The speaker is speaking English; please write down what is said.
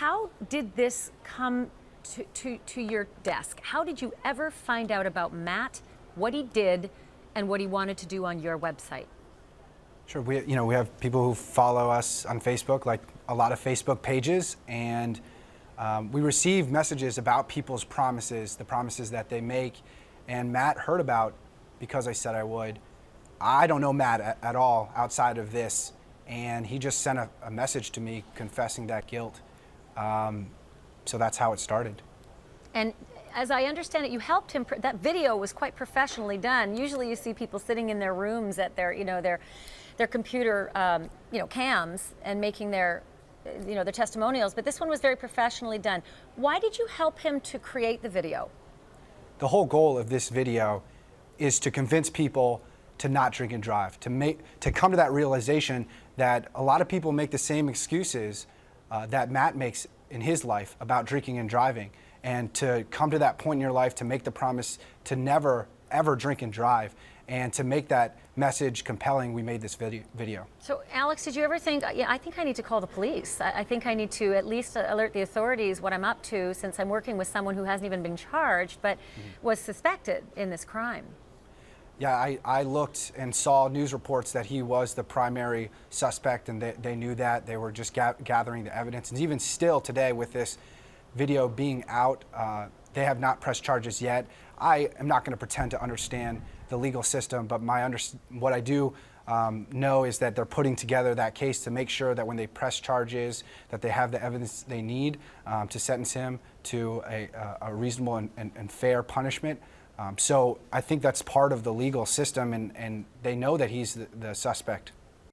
how did this come to your desk? How did you ever find out about Matt, what he did, and what he wanted to do on your website? Sure. We have people who follow us on Facebook, like a lot of Facebook pages, and we receive messages about people's promises, the promises that they make, and Matt heard about because I said I would. I don't know Matt at all outside of this, and he just sent a message to me confessing that guilt. So that's how it started. And as I understand it, you helped him. That video was quite professionally done. Usually, you see people sitting in their rooms at their computer, cams and making their testimonials. But this one was very professionally done. Why did you help him to create the video? The whole goal of this video is to convince people to not drink and drive, to come to that realization that a lot of people make the same excuses that Matt makes in his life about drinking and driving, and to come to that point in your life to make the promise to never ever drink and drive, and to make that message compelling, we made this video. So Alex, did you ever think, I think I need to call the police. I think I need to at least alert the authorities what I'm up to, since I'm working with someone who hasn't even been charged but was suspected in this crime? Yeah, I looked and saw news reports that he was the primary suspect, and they knew that. They were just gathering the evidence. And even still today, with this video being out, they have not pressed charges yet. I am not going to pretend to understand the legal system, but what I do know is that they're putting together that case to make sure that when they press charges, that they have the evidence they need to sentence him to a reasonable and fair punishment. So I think that's part of the legal system, and they know that he's the suspect.